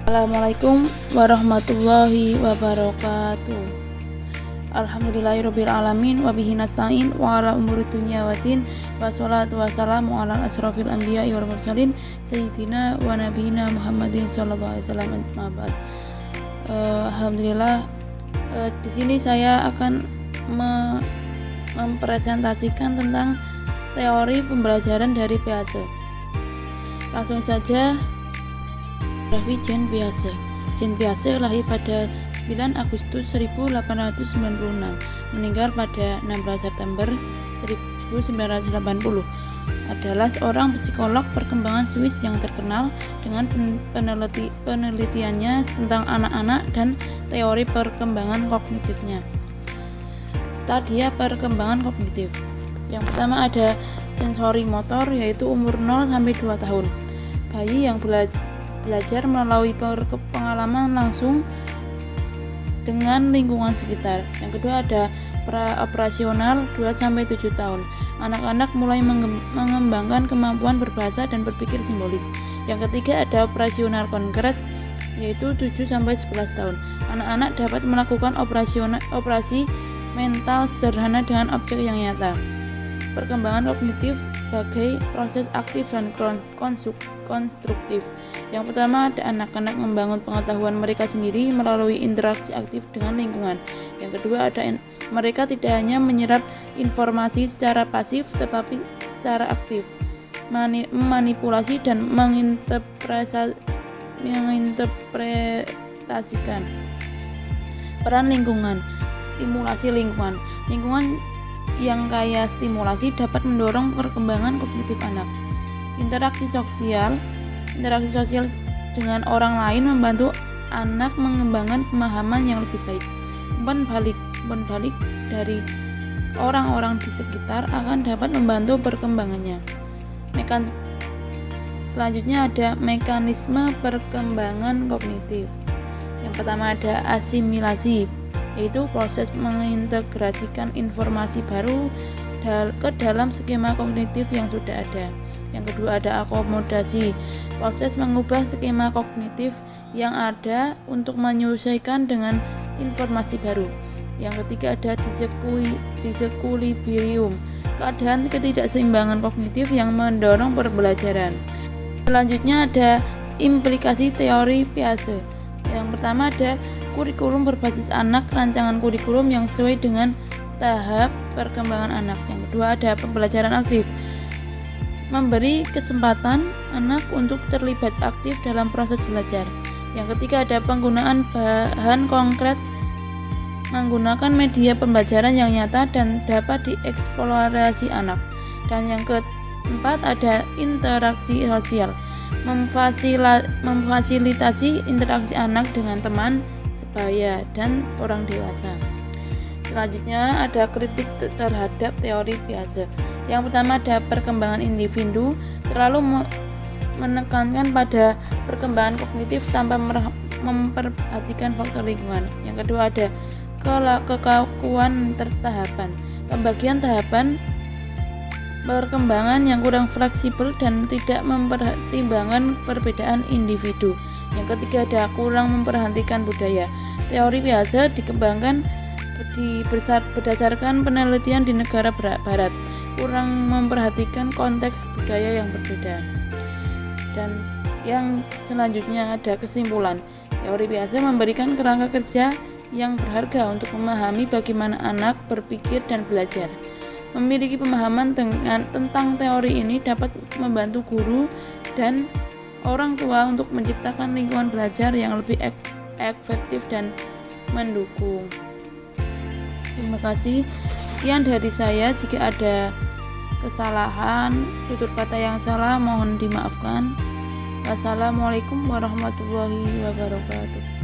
Assalamualaikum warahmatullahi wabarakatuh. Alhamdulillahirabbil alamin wa bihi nasta'in wa ala umuri dunya waddin wa sholatu wassalamu ala asrofil anbiya'i wal mursalin sayyidina wa nabiyina Muhammadin sallallahu alaihi wasallam. Alhamdulillah, di sini saya akan mempresentasikan tentang teori pembelajaran dari Piaget. Langsung saja. Jean Piaget. Jean Piaget lahir pada 9 Agustus 1896, meninggal pada 16 September 1980. Adalah seorang psikolog perkembangan Swiss yang terkenal dengan penelitiannya tentang anak-anak dan teori perkembangan kognitifnya. Stadia perkembangan kognitif. Yang pertama ada sensori motor, yaitu umur 0 sampai 2 tahun. Bayi yang belajar melalui pengalaman langsung dengan lingkungan sekitar. Yang kedua ada pra-operasional 2 sampai 7 tahun. Anak-anak mulai mengembangkan kemampuan berbahasa dan berpikir simbolis. Yang ketiga ada operasional konkret, yaitu 7 sampai 11 tahun. Anak-anak dapat melakukan operasi mental sederhana dengan objek yang nyata. Perkembangan kognitif sebagai proses aktif dan konstruktif. Yang pertama ada anak-anak membangun pengetahuan mereka sendiri melalui interaksi aktif dengan lingkungan. Yang kedua ada mereka tidak hanya menyerap informasi secara pasif tetapi secara aktif, memanipulasi dan menginterpretasikan. Peran lingkungan, stimulasi lingkungan. Lingkungan yang kaya stimulasi dapat mendorong perkembangan kognitif anak. Interaksi sosial dengan orang lain membantu anak mengembangkan pemahaman yang lebih baik. Umpan balik dari orang-orang di sekitar akan dapat membantu perkembangannya. Selanjutnya ada mekanisme perkembangan kognitif. Yang pertama ada asimilasi, yaitu proses mengintegrasikan informasi baru ke dalam skema kognitif yang sudah ada. Yang kedua ada akomodasi, proses mengubah skema kognitif yang ada untuk menyesuaikan dengan informasi baru. Yang ketiga ada disequilibrium, keadaan ketidakseimbangan kognitif yang mendorong pembelajaran. Selanjutnya ada implikasi teori Piaget. Yang pertama ada kurikulum berbasis anak, rancangan kurikulum yang sesuai dengan tahap perkembangan anak. Yang kedua ada pembelajaran aktif, memberi kesempatan anak untuk terlibat aktif dalam proses belajar. Yang ketiga ada penggunaan bahan konkret, menggunakan media pembelajaran yang nyata dan dapat dieksplorasi anak. Dan yang keempat ada interaksi sosial, memfasilitasi interaksi anak dengan teman sebaya dan orang dewasa. Selanjutnya ada kritik terhadap teori Piaget. Yang pertama ada perkembangan individu, terlalu menekankan pada perkembangan kognitif tanpa memperhatikan faktor lingkungan. Yang kedua ada kekakuan tahapan, pembagian tahapan perkembangan yang kurang fleksibel dan tidak mempertimbangkan perbedaan individu. Yang ketiga ada kurang memperhatikan budaya. Teori Piaget dikembangkan berdasarkan penelitian di negara barat, kurang memperhatikan konteks budaya yang berbeda. Dan yang selanjutnya ada kesimpulan. Teori Piaget memberikan kerangka kerja yang berharga untuk memahami bagaimana anak berpikir dan belajar. Memiliki pemahaman tentang teori ini dapat membantu guru dan orang tua untuk menciptakan lingkungan belajar yang lebih efektif dan mendukung. Terima kasih. Sekian dari saya. Jika ada kesalahan, tutur kata yang salah mohon dimaafkan. Wassalamualaikum warahmatullahi wabarakatuh.